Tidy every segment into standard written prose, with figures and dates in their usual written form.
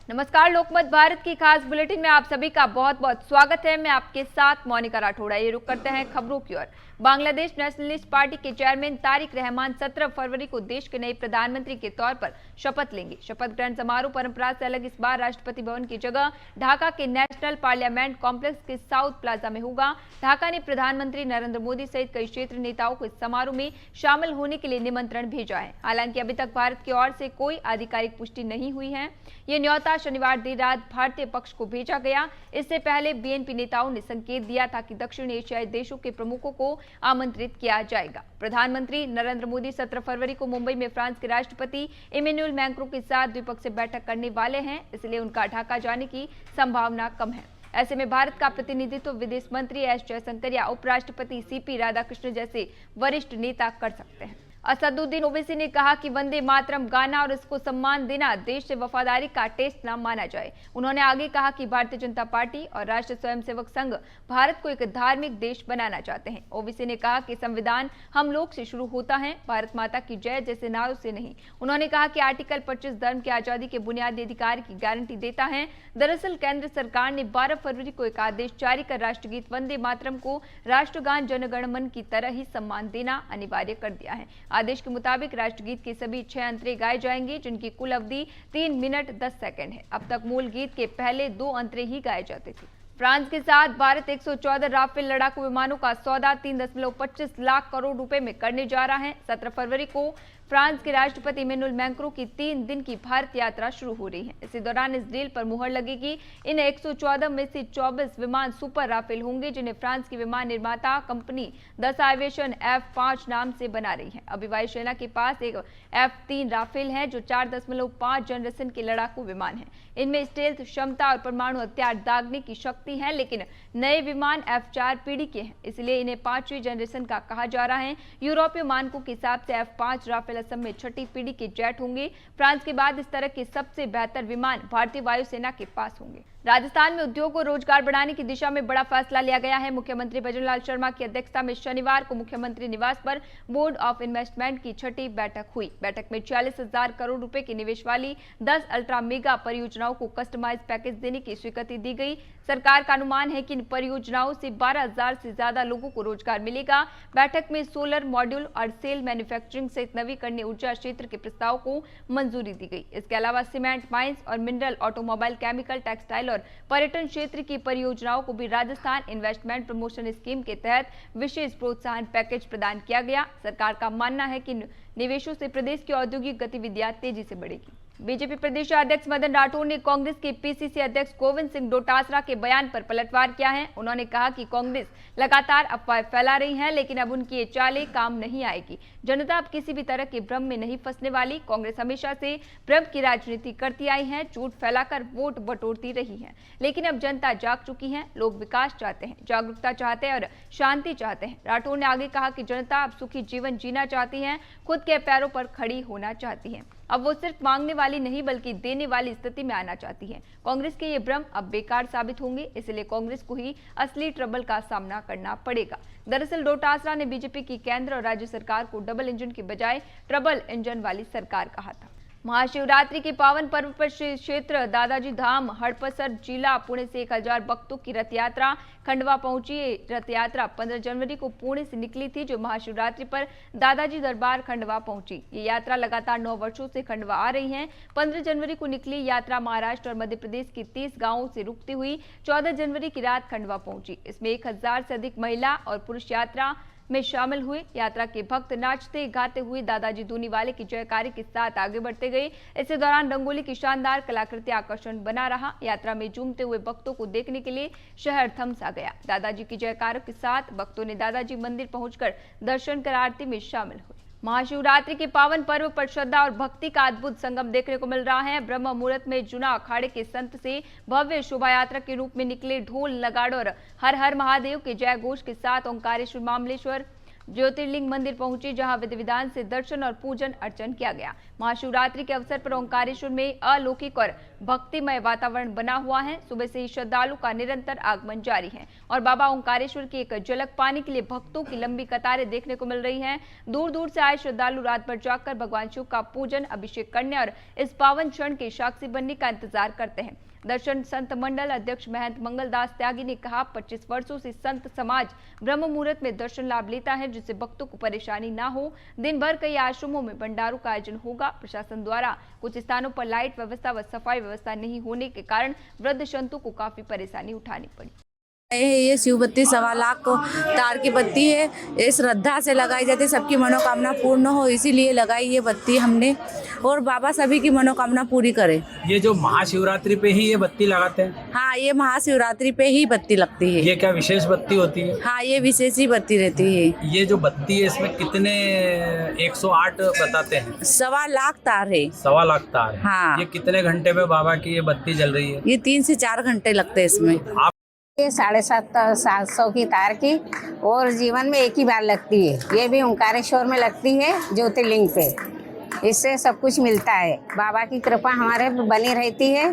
नमस्कार, लोकमत भारत की खास बुलेटिन में आप सभी का बहुत बहुत स्वागत है। मैं आपके साथ मोनिका राठौड़ा। ये रुक करते हैं खबरों की ओर। बांग्लादेश नेशनलिस्ट पार्टी के चेयरमैन तारिक रहमान 17 फरवरी को देश के नए प्रधानमंत्री के तौर पर शपथ लेंगे। शपथ ग्रहण समारोह परंपरा से अलग इस बार राष्ट्रपति भवन की जगह ढाका के नेशनल पार्लियामेंट कॉम्प्लेक्स के साउथ प्लाजा में होगा। ढाका ने प्रधानमंत्री नरेंद्र मोदी सहित कई क्षेत्रीय नेताओं को इस समारोह में शामिल होने के लिए निमंत्रण भेजा है। हालांकि अभी तक भारत की ओर से कोई आधिकारिक पुष्टि नहीं हुई है। ये न्योता शनिवार देर रात भारतीय पक्ष को भेजा गया। इससे पहले बीएनपी नेताओं ने संकेत दिया था कि दक्षिण एशियाई देशों के प्रमुखों को आमंत्रित किया जाएगा। प्रधानमंत्री नरेंद्र मोदी 17 फरवरी को मुंबई में फ्रांस के राष्ट्रपति इमैनुअल मैक्रों के साथ द्विपक्षीय बैठक करने वाले हैं, इसलिए उनका ढाका जाने की संभावना कम है। ऐसे में भारत का प्रतिनिधित्व विदेश मंत्री एस जयशंकर या उपराष्ट्रपति सीपी राधाकृष्णन जैसे वरिष्ठ नेता कर सकते हैं। असदुद्दीन ओवैसी ने कहा कि वंदे मातरम गाना और इसको सम्मान देना देश से वफादारी का टेस्ट न माना जाए। उन्होंने आगे कहा कि भारतीय जनता पार्टी और राष्ट्रीय स्वयंसेवक संघ भारत को एक धार्मिक देश बनाना चाहते हैं। ओवैसी ने कहा कि संविधान हम लोग से शुरू होता है, भारत माता की जय जैसे नारों से नहीं। उन्होंने कहा कि आर्टिकल 25 धर्म की आजादी के बुनियादी अधिकार की गारंटी देता है। दरअसल केंद्र सरकार ने 12 फरवरी को एक आदेश जारी कर राष्ट्रगीत वंदे मातरम को राष्ट्रगान जनगण मन की तरह ही सम्मान देना अनिवार्य कर दिया है। आदेश के मुताबिक राष्ट्रगीत के सभी 6 अंतरे गाए जाएंगे, जिनकी कुल अवधि 3 मिनट 10 सेकंड है। अब तक मूल गीत के पहले 2 अंतरे ही गाए जाते थे। फ्रांस के साथ भारत 114 राफेल लड़ाकू विमानों का सौदा 3.25 लाख करोड़ रुपए में करने जा रहा है। 17 फरवरी को फ्रांस के राष्ट्रपति इमैनुअल मैक्रों की 3 दिन की भारत यात्रा शुरू हो रही है। इसी दौरान इस डील पर मुहर लगेगी। इन 114 में से 24 विमान सुपर राफेल होंगे, जिन्हें फ्रांस की विमान निर्माता कंपनी दसा एविएशन F5 नाम से बना रही है। अभी वायुसेना के पास एक F3 राफेल है, जो 4.5 जनरेशन के लड़ाकू विमान है। इनमें स्टेल्थ क्षमता और परमाणु हथियार दागने की शक्ति है, लेकिन नए विमान F4 पीढ़ी के हैं, इसलिए इन्हें 5वीं जनरेशन का कहा जा रहा है। यूरोपीय मानकों के हिसाब से F5 राफेल असम में 6ठी पीढ़ी के जेट होंगे। फ्रांस के बाद इस तरह के सबसे बेहतर विमान भारतीय वायुसेना के पास होंगे। राजस्थान में उद्योग और रोजगार बढ़ाने की दिशा में बड़ा फैसला लिया गया है। मुख्यमंत्री भजनलाल शर्मा की अध्यक्षता में शनिवार को मुख्यमंत्री निवास पर बोर्ड ऑफ इन्वेस्टमेंट की 6ठी बैठक हुई। बैठक में 46,000 करोड़ रुपए के निवेश वाली 10 अल्ट्रा मेगा परियोजनाओं को कस्टमाइज पैकेज देने की स्वीकृति दी गई। सरकार का अनुमान है कि इन परियोजनाओं से 12,000 से ज्यादा लोगों को रोजगार मिलेगा। बैठक में सोलर मॉड्यूल और सेल मैन्युफैक्चरिंग सहित नवीकरणीय ऊर्जा क्षेत्र के प्रस्ताव को मंजूरी दी गई। इसके अलावा सीमेंट, माइंस और मिनरल, ऑटोमोबाइल, केमिकल, टेक्सटाइल और पर्यटन क्षेत्र की परियोजनाओं को भी राजस्थान इन्वेस्टमेंट प्रमोशन स्कीम के तहत विशेष प्रोत्साहन पैकेज प्रदान किया गया। सरकार का मानना है कि निवेशों से प्रदेश की औद्योगिक गतिविधियां तेजी से बढ़ेगी। बीजेपी प्रदेश अध्यक्ष मदन राठौर ने कांग्रेस के पीसीसी अध्यक्ष गोविंद सिंह डोटासरा के बयान पर पलटवार किया है। उन्होंने कहा कि कांग्रेस लगातार अफवाहें फैला रही है, लेकिन अब उनकी ये चालें काम नहीं आएगी। जनता अब किसी भी तरह के भ्रम में नहीं फंसने वाली। कांग्रेस हमेशा से भ्रम की राजनीति करती आई है, झूठ फैलाकर वोट बटोरती रही है, लेकिन अब जनता जाग चुकी है। लोग विकास चाहते हैं, जागरूकता चाहते हैं और शांति चाहते हैं। राठौर ने आगे कहा कि जनता अब सुखी जीवन जीना चाहती है, खुद के पैरों पर खड़ी होना चाहती है। अब वो सिर्फ मांगने वाली नहीं बल्कि देने वाली स्थिति में आना चाहती है। कांग्रेस के ये भ्रम अब बेकार साबित होंगे, इसलिए कांग्रेस को ही असली ट्रबल का सामना करना पड़ेगा। दरअसल डोटासरा ने बीजेपी की केंद्र और राज्य सरकार को डबल इंजन की बजाय ट्रबल इंजन वाली सरकार कहा था। महाशिवरात्रि के पावन पर्व पर श्री क्षेत्र दादाजी धाम हड़पसर जिला पुणे से 1000 भक्तों की रथ यात्रा खंडवा पहुंची। रथ यात्रा 15 जनवरी को पुणे से निकली थी, जो महाशिवरात्रि पर दादाजी दरबार खंडवा पहुंची। ये यात्रा लगातार 9 वर्षों से खंडवा आ रही है। 15 जनवरी को निकली यात्रा महाराष्ट्र और मध्य प्रदेश के 30 गांवों से रुकती हुई 14 जनवरी की रात खंडवा पहुंची। इसमें 1000 से अधिक महिला और पुरुष यात्रा में शामिल हुए। यात्रा के भक्त नाचते गाते हुए दादाजी दूनीवाले की जयकारी के साथ आगे बढ़ते गए। इसी दौरान रंगोली की शानदार कलाकृति आकर्षण बना रहा। यात्रा में झूमते हुए भक्तों को देखने के लिए शहर थम सा गया। दादाजी की जयकारों के साथ भक्तों ने दादाजी मंदिर पहुंचकर दर्शन कर आरती में शामिल हुए। महाशिवरात्रि के पावन पर्व पर श्रद्धा और भक्ति का अद्भुत संगम देखने को मिल रहा है। ब्रह्म मुहूर्त में जुना अखाड़े के संत से भव्य शोभा यात्रा के रूप में निकले ढोल, नगाड़ों और हर हर महादेव के जय घोष के साथ ओंकारेश्वर, मामलेश्वर, ज्योतिर्लिंग मंदिर पहुंची, जहां विधि विधान से दर्शन और पूजन अर्चन किया गया। महाशिवरात्रि के अवसर पर ओंकारेश्वर में अलौकिक और भक्तिमय वातावरण बना हुआ है। सुबह से ही श्रद्धालु का निरंतर आगमन जारी है और बाबा ओंकारेश्वर की एक झलक पाने के लिए भक्तों की लंबी कतारें देखने को मिल रही हैं। दूर दूर से आए श्रद्धालु रात भर जाकर भगवान शिव का पूजन, अभिषेक करने और इस पावन क्षण के साक्षी बनने का इंतजार करते हैं। दर्शन संत मंडल अध्यक्ष महंत मंगलदास त्यागी ने कहा, 25 वर्षों से संत समाज ब्रह्म मुहूर्त में दर्शन लाभ लेता है, जिससे भक्तों को परेशानी ना हो। दिन भर कई आश्रमों में भंडारों का आयोजन होगा। प्रशासन द्वारा कुछ स्थानों पर लाइट व्यवस्था व सफाई व्यवस्था नहीं होने के कारण वृद्ध संतों को काफी परेशानी उठानी पड़ी। ये शिव बत्ती 1.25 लाख तार की बत्ती है। ये श्रद्धा से लगाई जाती है, सबकी मनोकामना पूर्ण हो इसीलिए लगाई ये बत्ती हमने, और बाबा सभी की मनोकामना पूरी करे। ये जो महाशिवरात्रि पे ही ये बत्ती लगाते हैं? हाँ, ये महाशिवरात्रि पे ही बत्ती लगती है। ये क्या विशेष बत्ती होती है? हाँ, ये विशेष ही बत्ती रहती है। ये जो बत्ती है इसमें कितने 108 बताते हैं? 1.25 लाख तार है। 1.25 लाख तार है। हाँ। ये कितने घंटे में बाबा की ये बत्ती जल रही है? ये 3 से 4 घंटे लगते हैं इसमें। ये 750 की तार की और जीवन में एक ही बार लगती है। ये भी ओंकारेश्वर में लगती है, ज्योतिर्लिंग पे। इससे सब कुछ मिलता है। बाबा की कृपा हमारे पे बनी रहती है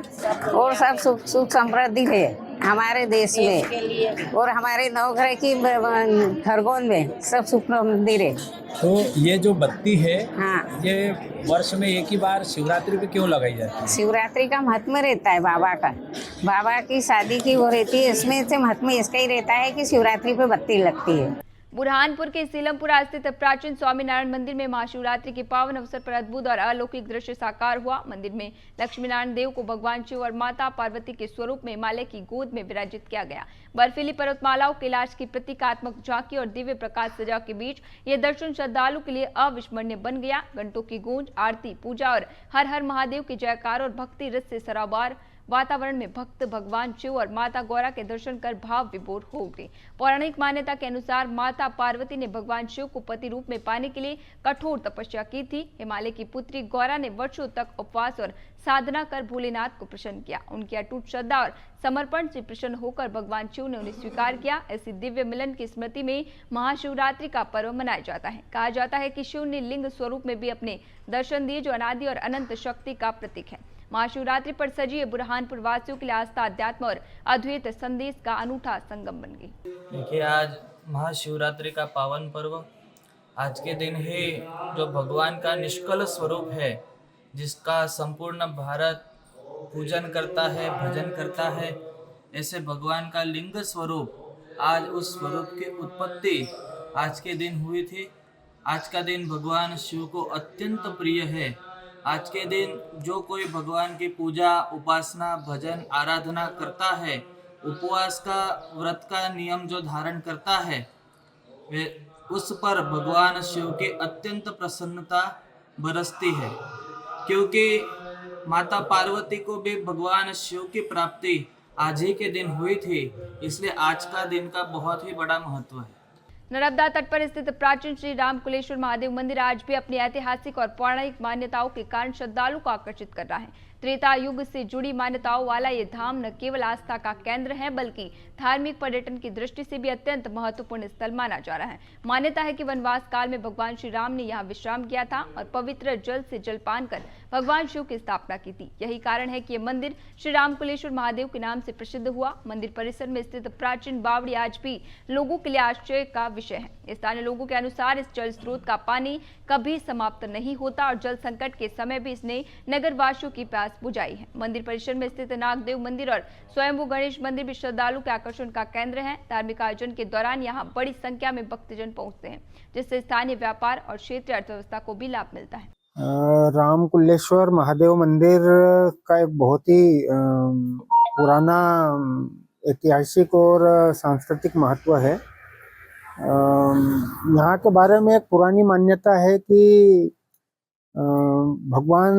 और सब सुख समृद्धि है हमारे देश में और हमारे नवग्रह की खरगोन में सब सुख समृद्धि है। तो ये जो बत्ती है, हाँ, ये वर्ष में एक ही बार शिवरात्रि पे क्यों लगाई जाती है? शिवरात्रि का महत्व रहता है बाबा का। बाबा की शादी की वो रहती है, इसमें से महत्व इसका ही रहता है कि शिवरात्रि पे बत्ती लगती है। बुरहानपुर के सीलमपुरा स्थित प्राचीन स्वामीनारायण मंदिर में महाशिवरात्रि के पावन अवसर पर अद्भुत और अलौकिक दृश्य साकार हुआ। मंदिर में लक्ष्मी नारायण देव को भगवान शिव और माता पार्वती के स्वरूप में हिमालय की गोद में विराजित किया गया। बर्फीली पर्वतमालाओं, कैलाश की प्रतीकात्मक झांकी और दिव्य प्रकाश सजा के बीच ये दर्शन श्रद्धालु के लिए अविस्मरणीय बन गया। घंटों की गूंज, आरती, पूजा और हर हर महादेव की जयकार और भक्ति रस से सराबार वातावरण में भक्त भगवान शिव और माता गौरा के दर्शन कर भाव विभोर हो उठे। पौराणिक मान्यता के अनुसार माता पार्वती ने भगवान शिव को पति रूप में पाने के लिए कठोर तपस्या की थी। हिमालय की पुत्री गौरा ने वर्षों तक उपवास और साधना कर भोलेनाथ को प्रसन्न किया। उनकी अटूट श्रद्धा और समर्पण से प्रसन्न होकर भगवान शिव ने उन्हें स्वीकार किया। ऐसी दिव्य मिलन की स्मृति में महाशिवरात्रि का पर्व मनाया जाता है। कहा जाता है कि शिव ने लिंग स्वरूप में भी अपने दर्शन दिए, जो अनादि और अनंत शक्ति का प्रतीक है। महाशिवरात्रि पर सजी बुरहानपुर वासियों के लिए आस्था, अध्यात्म और अद्वैत संदेश का अनूठा संगम बन गई। देखिए, आज महाशिवरात्रि का पावन पर्व आज के दिन ही जो भगवान का निष्कल स्वरूप है, जिसका संपूर्ण भारत पूजन करता है, भजन करता है, ऐसे भगवान का लिंग स्वरूप, आज उस स्वरूप की उत्पत्ति आज के दिन हुई थी। आज का दिन भगवान शिव को अत्यंत प्रिय है। आज के दिन जो कोई भगवान की पूजा, उपासना, भजन, आराधना करता है, उपवास का, व्रत का नियम जो धारण करता है, वे उस पर भगवान शिव की अत्यंत प्रसन्नता बरसती है। क्योंकि माता पार्वती को भी भगवान शिव की प्राप्ति आज ही के दिन हुई थी, इसलिए आज का दिन का बहुत ही बड़ा महत्व है। नर्मदा तट पर स्थित प्राचीन श्री रामकुलेश्वर महादेव मंदिर आज भी अपनी ऐतिहासिक और पौराणिक मान्यताओं के कारण श्रद्धालु को आकर्षित कर रहा है। त्रेता युग से जुड़ी मान्यताओं वाला ये धाम न केवल आस्था का केंद्र है, बल्कि धार्मिक पर्यटन की दृष्टि से भी अत्यंत महत्वपूर्ण स्थल माना जा रहा है। मान्यता है कि वनवास काल में भगवान श्री राम ने यहाँ विश्राम किया था और पवित्र जल से जलपान कर भगवान शिव की स्थापना की थी। यही कारण है कि यह मंदिर श्री रामकुलेश्वर महादेव के नाम से प्रसिद्ध हुआ। मंदिर परिसर में स्थित प्राचीन बावड़ी आज भी लोगों के लिए आश्चर्य का विषय है। स्थानीय लोगों के अनुसार इस जल स्रोत का पानी कभी समाप्त नहीं होता और जल संकट के समय भी इसने नगरवासियों की प्यास बुझाई है। मंदिर परिसर में स्थित नागदेव मंदिर और स्वयंभू गणेश मंदिर भी श्रद्धालु के आकर्षण का केंद्र है। धार्मिक आयोजन के दौरान यहाँ बड़ी संख्या में भक्तजन पहुंचते हैं, जिससे स्थानीय व्यापार और क्षेत्रीय अर्थव्यवस्था को भी लाभ मिलता है। रामकुलेश्वर महादेव मंदिर का एक बहुत ही पुराना ऐतिहासिक और सांस्कृतिक महत्व है। यहाँ के बारे में एक पुरानी मान्यता है कि भगवान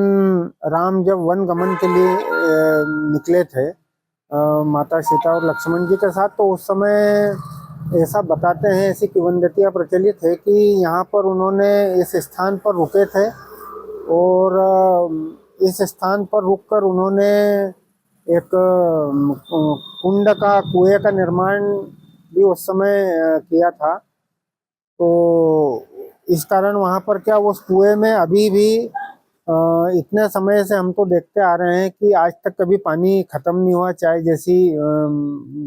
राम जब वन गमन के लिए निकले थे माता सीता और लक्ष्मण जी के साथ, तो उस समय ऐसा बताते हैं, ऐसी किंवदंतियाँ प्रचलित है कि यहाँ पर उन्होंने इस स्थान पर रुके थे और इस स्थान पर रुककर उन्होंने एक कुंड का, कुएं का निर्माण भी उस समय किया था। तो इस कारण वहाँ पर क्या उस कुएं में अभी भी इतने समय से हम तो देखते आ रहे हैं कि आज तक कभी पानी खत्म नहीं हुआ, चाहे जैसी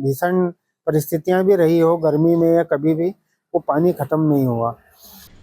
भीषण परिस्थितियां भी रही हो गर्मी में या कभी भी, वो पानी खत्म नहीं हुआ।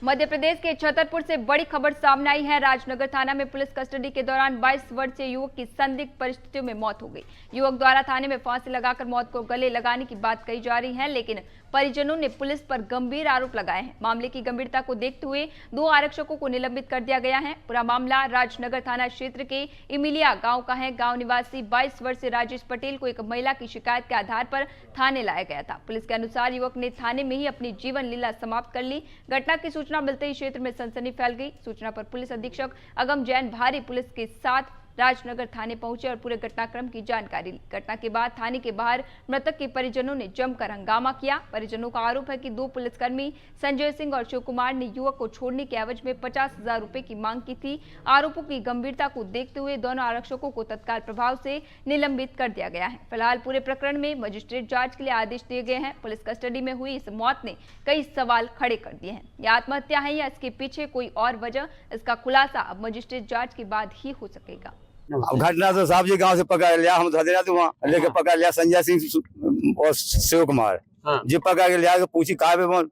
मध्य प्रदेश के छतरपुर से बड़ी खबर सामने आई है। राजनगर थाना में पुलिस कस्टडी के दौरान 22 वर्षीय युवक की संदिग्ध परिस्थितियों में मौत हो गई। युवक द्वारा थाने में फांसी लगाकर मौत को गले लगाने की बात कही जा रही है, लेकिन परिजनों ने पुलिस पर गंभीर आरोप लगाए हैं। मामले की गंभीरता को देखते हुए 2 आरक्षकों को निलंबित कर दिया गया है। पूरा मामला राजनगर थाना क्षेत्र के इमिलिया गांव का है। गांव निवासी 22 वर्षीय राजेश पटेल को एक महिला की शिकायत के आधार पर थाने लाया गया था। पुलिस के अनुसार युवक ने थाने में ही अपनी जीवन लीला समाप्त कर ली। घटना की सूचना मिलते ही क्षेत्र में सनसनी फैल गई। सूचना पर पुलिस अधीक्षक अगम जैन भारी पुलिस के साथ राजनगर थाने पहुंचे और पूरे घटनाक्रम की जानकारी ली। घटना के बाद थाने के बाहर मृतक के परिजनों ने जमकर हंगामा किया। परिजनों का आरोप है कि 2 पुलिसकर्मी संजय सिंह और शिव कुमार ने युवक को छोड़ने के एवज में 50,000 रुपए की मांग की थी। आरोपों की गंभीरता को देखते हुए दोनों आरक्षकों को तत्काल प्रभाव से निलंबित कर दिया गया है। फिलहाल पूरे प्रकरण में मजिस्ट्रेट जांच के लिए आदेश दिए गए हैं। पुलिस कस्टडी में हुई इस मौत ने कई सवाल खड़े कर दिए हैं। यह आत्महत्या है या इसके पीछे कोई और वजह, इसका खुलासा अब मजिस्ट्रेट जांच के बाद ही हो सकेगा। अब घटना तो साहब जी गांव से पकड़ लिया, हम धदेरा तो वहाँ लेके पकड़ लिया संजय सिंह और शिव कुमार जी पकड़ के लिया, पूछी कहा पे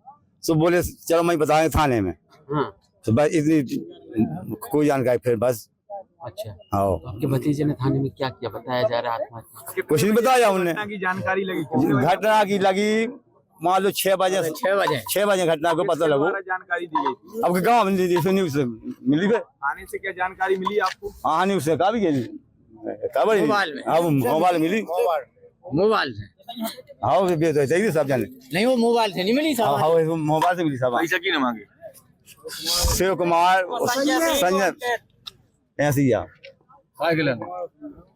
सब बोले चलो मैं बताएंगे थाने में। तो बस इतनी कोई जानकारी फिर बस। अच्छा, हाँ आपके भतीजे ने थाने में क्या किया बताया जा रहा है? आत्महत्या कुछ नहीं बताया उनने। जानकारी लगी घटना की लगी मान लो 6 बजे 6 बजे घटना को पता लगो। जानकारी दी गई अब गाँव में न्यूज से मिली गई। थाने से क्या जानकारी मिली आपको? हाँ न्यूज से कहा भी गई मोबाइल में। हाँ मोबाइल मिली, मोबाइल से। हाँ चाहिए सब जाने नहीं, वो मोबाइल से नहीं मिली हाँ हाँ मोबाइल से मिली सब। पैसा की न मांगे? शिव कुमार संजय ऐसे ही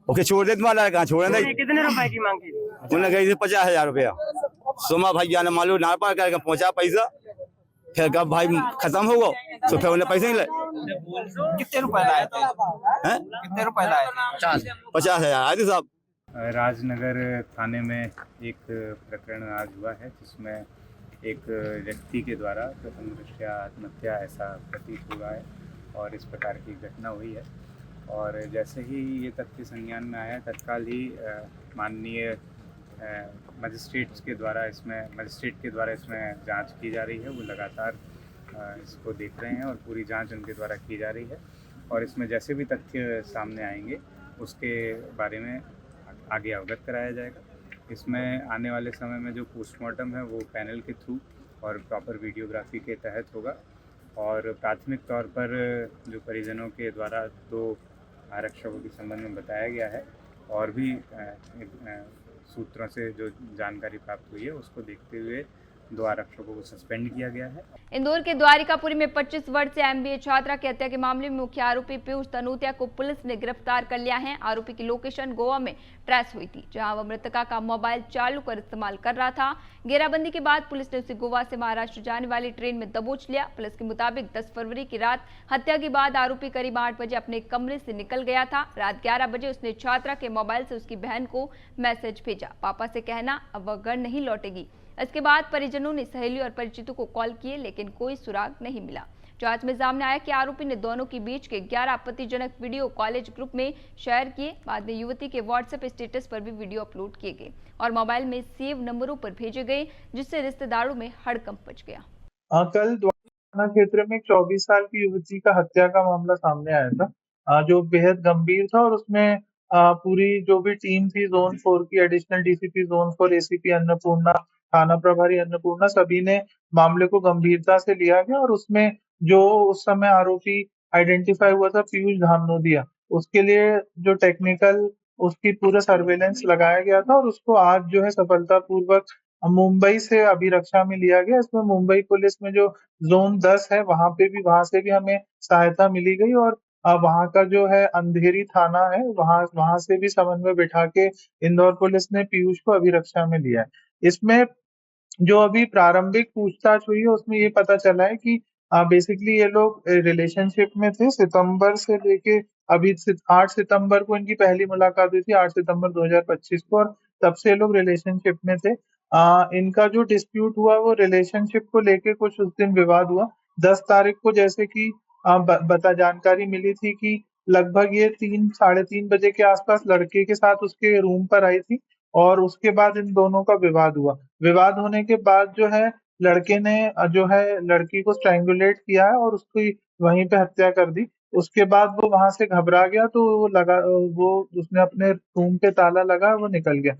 ओके छोड़ दे तुम्हारा कहाँ छोड़ दे। कितने रुपए की मांगी? उन्होंने कही थी 50,000 रुपया। सोमा भैया ने मालूम ना पा करके पहुंचा पैसा, फिर कब भाई खत्म हो गया तो फिर उन्हें पैसे नहीं लाए। कितने रुपए लाए थे? कितने रुपए लाए थे? 50,000 आए थे साहब। राजनगर थाने में एक प्रकरण आज हुआ है जिसमें एक व्यक्ति के द्वारा प्रथम दृष्टया आत्महत्या ऐसा प्रतीत हुआ है और इस प्रकार की घटना हुई है। और जैसे ही ये तथ्य संज्ञान में आया तत्काल ही माननीय मजिस्ट्रेट के द्वारा इसमें जांच की जा रही है। वो लगातार इसको देख रहे हैं और पूरी जांच उनके द्वारा की जा रही है और इसमें जैसे भी तथ्य सामने आएंगे उसके बारे में आगे अवगत कराया जाएगा। इसमें आने वाले समय में जो पोस्टमार्टम है वो पैनल के थ्रू और प्रॉपर वीडियोग्राफी के तहत होगा और प्राथमिक तौर पर जो परिजनों के द्वारा 2 आरक्षकों के संबंध में बताया गया है और भी सूत्रों से जो जानकारी प्राप्त हुई है उसको देखते हुए 2 आरक्षकों को सस्पेंड किया गया है। इंदौर के द्वारिकापुरी में 25 वर्षीय MBA छात्रा की हत्या के मामले में मुख्य आरोपी पीयूष तनोतिया को पुलिस ने गिरफ्तार कर लिया है। आरोपी की लोकेशन गोवा में ट्रेस हुई थी, जहां वह मृतका का मोबाइल चालू कर इस्तेमाल कर रहा था। घेराबंदी के बाद पुलिस ने उसे गोवा से महाराष्ट्र जाने वाली ट्रेन में दबोच लिया। पुलिस के मुताबिक 10 फरवरी की रात हत्या के बाद आरोपी करीब 8 बजे अपने कमरे से निकल गया था। रात 11 बजे उसने छात्रा के मोबाइल से उसकी बहन को मैसेज भेजा, पापा से कहना अब वह घर नहीं लौटेगी। इसके बाद परिजनों ने सहेली और परिचितों को कॉल किए लेकिन कोई सुराग नहीं मिला। जांच में सामने आया कि आरोपी ने दोनों के बीच के 11 आपत्तिजनक वीडियो कॉलेज ग्रुप में शेयर किए। बाद में युवती के व्हाट्सएप स्टेटस पर भी वीडियो अपलोड किए गए और मोबाइल में सेव नंबरों पर भेजे गए, जिससे रिश्तेदारों में हड़कंप मच गया। कल थाना क्षेत्र में 24 साल की युवती का हत्या का मामला सामने आया था, जो बेहद गंभीर था और उसमें पूरी जो भी टीम थी जोन 4 की, additional DCP zone 4, ACP Annapurna, थाना प्रभारी अन्नपूर्णा, सभी ने मामले को गंभीरता से लिया गया और उसमें जो उस समय आरोपी आइडेंटिफाई हुआ था पीयूष धामनोदिया, उसके लिए जो टेक्निकल उसकी पूरा सर्वेलेंस लगाया गया था और उसको आज जो है सफलतापूर्वक मुंबई से अभिरक्षा में लिया गया। इसमें मुंबई पुलिस में जो जोन 10 है वहां से भी हमें सहायता मिली गई और वहां का जो है अंधेरी थाना है वहां से भी समन्वय बिठा के इंदौर पुलिस ने पीयूष को अभिरक्षा में लिया है। इसमें जो अभी प्रारंभिक पूछताछ हुई है उसमें ये पता चला है कि बेसिकली ये लोग रिलेशनशिप में थे। सितंबर से लेके अभी 8 सितंबर को इनकी पहली मुलाकात हुई थी, 8 सितंबर 2025 को, और तब से लोग रिलेशनशिप में थे। इनका जो डिस्प्यूट हुआ वो रिलेशनशिप को लेके कुछ उस दिन विवाद हुआ। 10 तारीख को जैसे कि बता जानकारी मिली थी कि लगभग ये 3 साढ़े 3 बजे के आसपास लड़के के साथ उसके रूम पर आई थी और उसके बाद इन दोनों का विवाद हुआ। विवाद होने के बाद जो है लड़के ने जो है लड़की को स्ट्रैंगुलेट किया है और उसकी वहीं पे हत्या कर दी। उसके बाद वो वहां से घबरा गया तो वो उसने अपने रूम पे ताला लगा, वो निकल गया।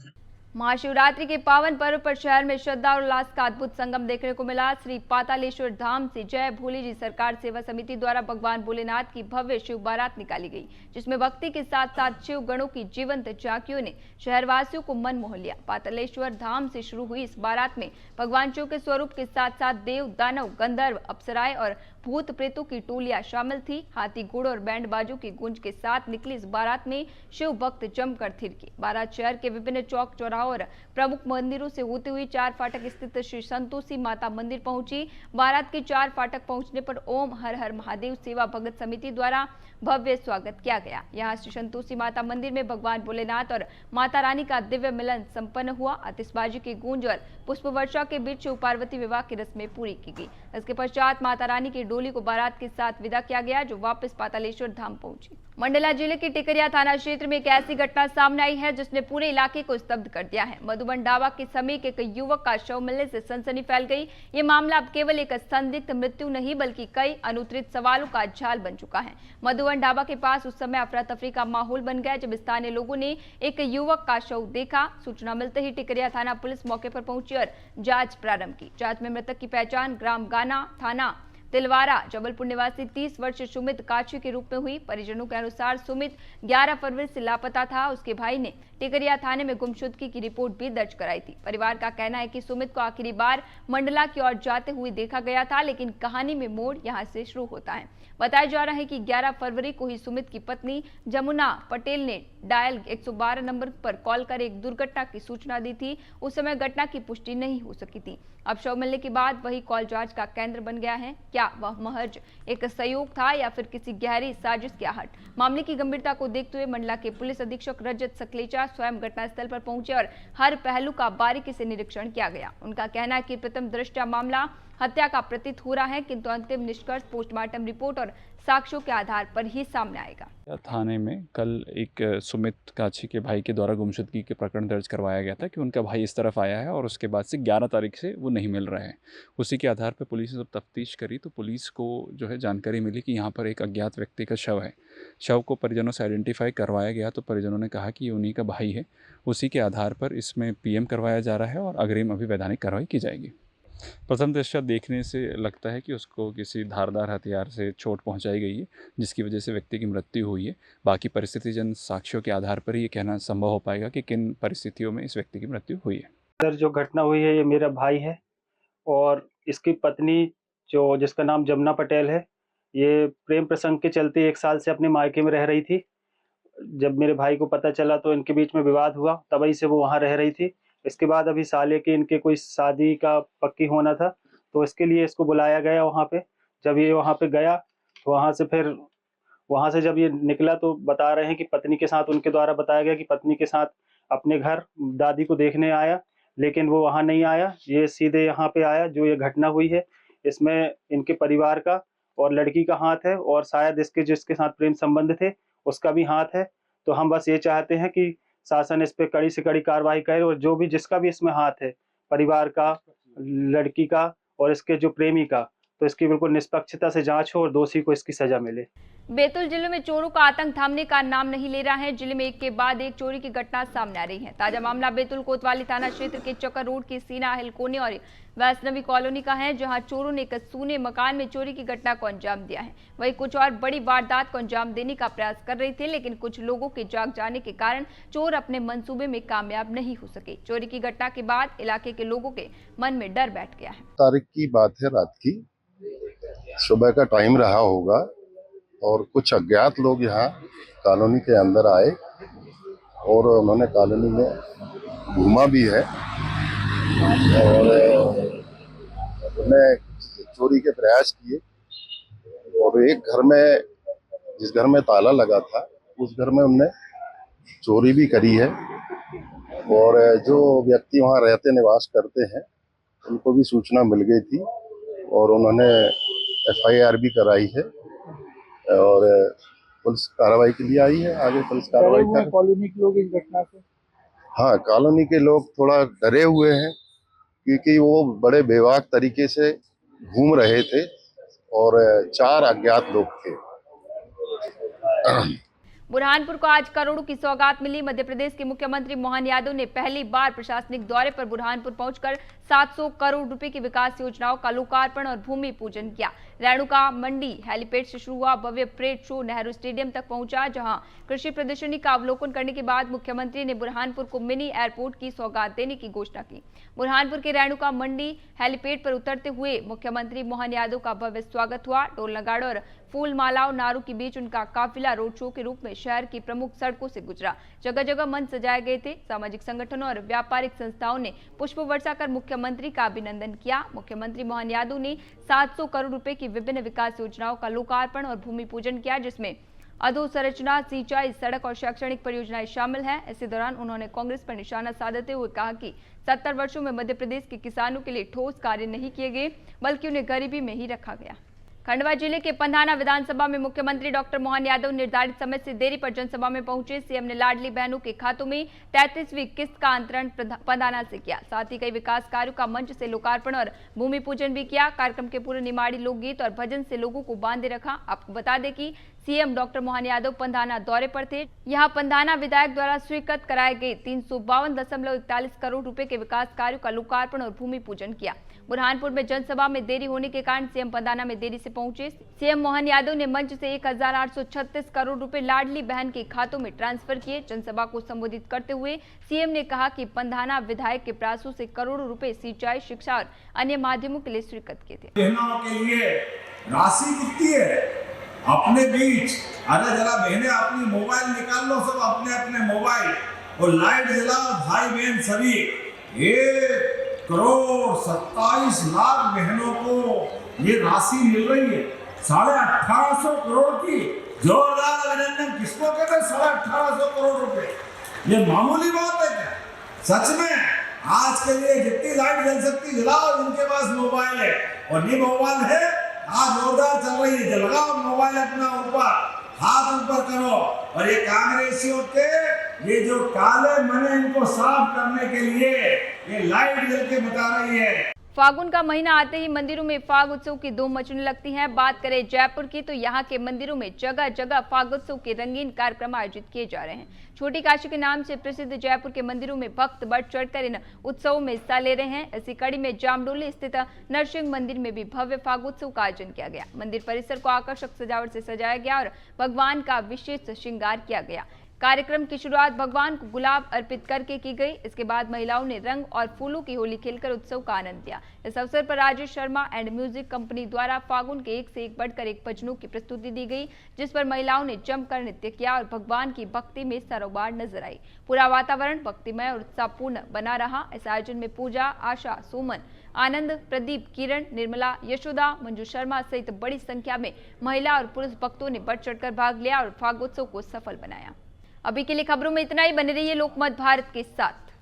महाशिवरात्रि के पावन पर्व पर शहर में श्रद्धा और उल्लास का अद्भुत संगम देखने को मिला। श्री पातालेश्वर धाम से जय भोले जी सरकार सेवा समिति द्वारा भगवान भोलेनाथ की भव्य शिव बारात निकाली गई, जिसमें भक्ति के साथ साथ शिव गणों की जीवंत झांकियों ने शहरवासियों को मन मोह लिया। पातालेश्वर धाम से शुरू हुई इस बारात में भगवान शिव के स्वरूप के साथ साथ देव, दानव, गंधर्व, अप्सराएं और भूत प्रेतों की टोलियां शामिल थी। हाथी, घोड़ों और बैंड बाजों की गूंज के साथ निकली इस बारात में शिव भक्त जमकर थिरके। बारात शहर के विभिन्न चौक चौराहों और प्रमुख मंदिरों से होते हुए 4 फाटक स्थित श्री संतोषी माता मंदिर पहुंची। बारात के 4 फाटक पहुंचने पर ओम हर हर महादेव सेवा भगत समिति द्वारा भव्य स्वागत किया गया। यहाँ श्री संतोषी माता मंदिर में भगवान भोलेनाथ और माता रानी का दिव्य मिलन संपन्न हुआ। आतिशबाजी की गूंज और पुष्प वर्षा के बीच शिव पार्वती विवाह की रस्में पूरी की गई। इसके पश्चात माता रानी की डोली को बारात के साथ विदा किया गया, जो वापस पातालेश्वर धाम पहुंची। मंडला जिले के टिकरिया थाना क्षेत्र में एक ऐसी घटना सामने आई है जिसने पूरे इलाके को स्तब्ध कर दिया है। मधुबन ढाबा के समीप एक युवक का शव मिलने से सनसनी फैल गई। ये मामला अब केवल एक संदिग्ध मृत्यु नहीं बल्कि कई अनुत्तरित सवालों का जाल बन चुका है। मधुबन ढाबा के पास उस समय अफरा तफरी का माहौल बन गया जब स्थानीय लोगों ने एक युवक का शव देखा। सूचना मिलते ही टिकरिया थाना पुलिस मौके पर पहुंची और जांच प्रारंभ की। जांच में मृतक की पहचान ग्राम गाना, थाना तिलवारा, जबलपुर निवासी 30 वर्षीय सुमित काछी के रूप में हुई। परिजनों के अनुसार सुमित 11 फरवरी से लापता था। उसके भाई ने टिकरिया थाने में गुमशुदगी की रिपोर्ट भी दर्ज कराई थी। परिवार का कहना है कि सुमित को आखिरी बार मंडला की ओर जाते हुए देखा गया था, लेकिन कहानी में मोड़ यहां से शुरू होता है। बताया जा रहा है कि 11 फरवरी को ही सुमित की पत्नी जमुना पटेल ने डायल 112 नंबर पर कॉल कर एक दुर्घटना की सूचना दी थी। उस समय घटना की पुष्टि नहीं हो सकी थी। अब शव मिलने के बाद वही कॉल जांच का केंद्र बन गया है। क्या वह महज एक संयोग था या फिर किसी गहरी साजिश की आहट? मामले की गंभीरता को देखते हुए मंडला के पुलिस अधीक्षक रजत सकलेचा स्वयं घटनास्थल पर पहुंचे और हर पहलू का बारीकी से निरीक्षण किया गया। उनका कहना है कि प्रथम दृष्टया मामला हत्या का प्रतीत हो रहा है, किंतु अंतिम निष्कर्ष पोस्टमार्टम रिपोर्ट और साक्ष्यों के आधार पर ही सामने आएगा। थाने में कल एक सुमित काछी के भाई के द्वारा गुमशुदगी के प्रकरण दर्ज करवाया गया था कि उनका भाई इस तरफ आया है और उसके बाद से 11 तारीख से वो नहीं मिल रहे हैं। उसी के आधार पर पुलिस ने जब तफ्तीश करी तो पुलिस को जो है जानकारी मिली कि यहाँ पर एक अज्ञात व्यक्ति का शव है। शव को परिजनों से आइडेंटिफाई करवाया गया तो परिजनों ने कहा कि ये उन्हीं का भाई है। उसी के आधार पर इसमें PM करवाया जा रहा है और अग्रिम अभी वैधानिक कार्रवाई की जाएगी। प्रथम दृष्टया देखने से लगता है कि उसको किसी धारदार हथियार से चोट पहुंचाई गई है, जिसकी वजह से व्यक्ति की मृत्यु हुई है। बाकी परिस्थितिजन साक्ष्यों के आधार पर ही ये कहना संभव हो पाएगा कि किन परिस्थितियों में इस व्यक्ति की मृत्यु हुई है। सर, जो घटना हुई है ये मेरा भाई है और इसकी पत्नी जिसका नाम जमुना पटेल है, ये प्रेम प्रसंग के चलते 1 साल से अपने मायके में रह रही थी। जब मेरे भाई को पता चला तो इनके बीच में विवाद हुआ, तभी से वो वहाँ रह रही थी। इसके बाद अभी साले के इनके कोई शादी का पक्की होना था तो इसके लिए इसको बुलाया गया वहाँ पे। जब ये वहाँ पे गया तो वहाँ से जब ये निकला तो बता रहे हैं कि पत्नी के साथ, उनके द्वारा बताया गया कि पत्नी के साथ अपने घर दादी को देखने आया, लेकिन वो वहाँ नहीं आया। ये सीधे यहाँ पे आया। जो ये घटना हुई है इसमें इनके परिवार का और लड़की का हाथ है और शायद जिसके साथ प्रेम संबंध थे उसका भी हाथ है। तो हम बस ये चाहते हैं कि शासन इस पे कड़ी से कड़ी कार्रवाई करे और जो भी जिसका भी इसमें हाथ है, परिवार का, लड़की का और इसके जो प्रेमी का, तो इसकी बिल्कुल निष्पक्षता से जांच हो और दोषी को इसकी सजा मिले। बैतूल जिले में चोरों का आतंक थमने का नाम नहीं ले रहा है। जिले में एक के बाद एक चोरी की घटना सामने आ रही है। ताजा मामला बैतूल कोतवाली थाना क्षेत्र के चक्कर रोड की सीना हिल कोने और वैष्णवी कॉलोनी का है, जहां चोरों ने एक सूने मकान में चोरी की घटना को अंजाम दिया है। वहीं कुछ और बड़ी वारदात को अंजाम देने का प्रयास कर रहे थे, लेकिन कुछ लोगों के जाग जाने के कारण चोर अपने मंसूबे में कामयाब नहीं हो सके। चोरी की घटना के बाद इलाके के लोगों के मन में डर बैठ गया है। तारीख की बात है, रात की सुबह का टाइम रहा होगा और कुछ अज्ञात लोग यहाँ कॉलोनी के अंदर आए और उन्होंने कॉलोनी में घूमा भी है और उन्हें चोरी के प्रयास किए और एक घर में, जिस घर में ताला लगा था, उस घर में उनने चोरी भी करी है और जो व्यक्ति वहाँ रहते निवास करते हैं उनको भी सूचना मिल गई थी और उन्होंने FIR भी कराई है और पुलिस कार्रवाई के लिए आई है। आगे पुलिस कार्रवाई कर कॉलोनी के लोग इस घटना से, हाँ, कॉलोनी के लोग थोड़ा डरे हुए हैं क्योंकि वो बड़े बेबाक तरीके से घूम रहे थे और 4 अज्ञात लोग थे। बुरहानपुर को आज करोड़ों की सौगात मिली। मध्य प्रदेश के मुख्यमंत्री मोहन यादव ने पहली बार प्रशासनिक दौरे पर बुरहानपुर पहुंचकर 700 करोड़ रुपए की विकास योजनाओं का लोकार्पण और भूमि पूजन किया। रेणुका मंडी हेलीपैड से शुरू हुआ भव्य परेड शो नेहरू स्टेडियम तक पहुंचा, जहां कृषि प्रदर्शनी का अवलोकन करने के बाद मुख्यमंत्री ने बुरहानपुर को मिनी एयरपोर्ट की सौगात देने की घोषणा की। बुरहानपुर के रेणुका मंडी हेलीपैड पर उतरते हुए मुख्यमंत्री मोहन यादव का भव्य स्वागत हुआ। ढोल नगाड़ों और फूल मालाओं नारों के बीच उनका काफिला रोड शो के रूप में शहर की प्रमुख सड़कों से गुजरा। जगह जगह मंच सजाए गए थे। सामाजिक संगठनों और व्यापारिक संस्थाओं ने पुष्प वर्षा कर मुख्यमंत्री का अभिनंदन किया। मुख्यमंत्री मोहन यादव ने 700 करोड़ रुपए की विभिन्न विकास योजनाओं का लोकार्पण और भूमि पूजन किया, जिसमें अधोसंरचना, सिंचाई, सड़क और शैक्षणिक परियोजनाएं शामिल हैं। इसी दौरान उन्होंने कांग्रेस पर निशाना साधते हुए कहा कि 70 वर्षों में मध्य प्रदेश के किसानों के लिए ठोस कार्य नहीं किए गए, बल्कि उन्हें गरीबी में ही रखा गया। खंडवा जिले के पंधाना विधानसभा में मुख्यमंत्री डॉक्टर मोहन यादव निर्धारित समय से देरी पर जनसभा में पहुंचे। सीएम ने लाडली बहनों के खातों में 33वीं किस्त का अंतरण पंधाना से किया। साथ ही कई विकास कार्यों का मंच से लोकार्पण और भूमि पूजन भी किया। कार्यक्रम के पूरे निमाड़ी लोकगीत और भजन से लोगों को बांधे रखा। आपको बता दें कि सीएम डॉक्टर मोहन यादव पंधाना दौरे पर थे। यहां पंधाना विधायक द्वारा स्वीकृत कराए गए 352.41 करोड़ रुपए के विकास कार्यों का लोकार्पण और भूमि पूजन किया। बुरहानपुर में जनसभा में देरी होने के कारण सीएम पंधाना में देरी से पहुंचे। सीएम मोहन यादव ने मंच से 1836 करोड़ रुपए लाडली बहन के खातों में ट्रांसफर किए। जनसभा को संबोधित करते हुए सीएम ने कहा कि पंधाना विधायक के प्रयासों से करोड़ों रुपए सिंचाई, शिक्षा और अन्य माध्यमों के लिए स्वीकृत किए थे। बहनों के लिए राशि कितनी है अपने बीच, अरे जरा बहनें अपनी मोबाइल निकाल लो, सब अपने अपने मोबाइल और लाइट जलाओ भाई बहन सभी। 1 करोड़ 27 लाख बहनों को ये राशि मिल रही है, 1850 करोड़ की। जोरदार अभिनंदन किसको कहते हैं? 1850 करोड़ रुपए, ये मामूली बात है क्या? सच में आज के लिए जितनी लाइट जल सकती जलाओ, जिनके पास मोबाइल है, और ये मोबाइल है आज जोरदार चल रही है, लगाओ मोबाइल अपना ऊपर, हाथ ऊपर करो। और ये कांग्रेसियों के ये जो काले मने, इनको साफ करने के लिए ये लाइट जल के बता रही है। फागुन का महीना आते ही मंदिरों में फाग उत्सव की धूम मचने लगती है। बात करें जयपुर की तो यहाँ के मंदिरों में जगह जगह फागोत्सव के रंगीन कार्यक्रम आयोजित किए जा रहे हैं। छोटी काशी के नाम से प्रसिद्ध जयपुर के मंदिरों में भक्त बढ़ चढ़कर इन उत्सवों में हिस्सा ले रहे हैं। इसी कड़ी में जामडोली स्थित नरसिंह मंदिर में भी भव्य फागोत्सव का आयोजन किया गया। मंदिर परिसर को आकर्षक सजावट से सजाया गया और भगवान का विशेष श्रृंगार किया गया। कार्यक्रम की शुरुआत भगवान को गुलाब अर्पित करके की गई। इसके बाद महिलाओं ने रंग और फूलों की होली खेलकर उत्सव का आनंद लिया। इस अवसर पर Rajesh Sharma and music company द्वारा फागुन के एक से एक बढ़कर एक भजनों की प्रस्तुति दी गई, जिस पर महिलाओं ने जमकर नृत्य किया और भगवान की भक्ति में सरोबार नजर आई। पूरा वातावरण भक्तिमय और उत्साहपूर्ण बना रहा। इस आयोजन में पूजा, आशा, सुमन, आनंद, प्रदीप, किरण, निर्मला, यशोदा, मंजू शर्मा सहित बड़ी संख्या में महिला और पुरुष भक्तों ने बढ़ चढ़कर भाग लिया और फागोत्सव को सफल बनाया। अभी के लिए खबरों में इतना ही। बने रहिए लोकमत भारत के साथ।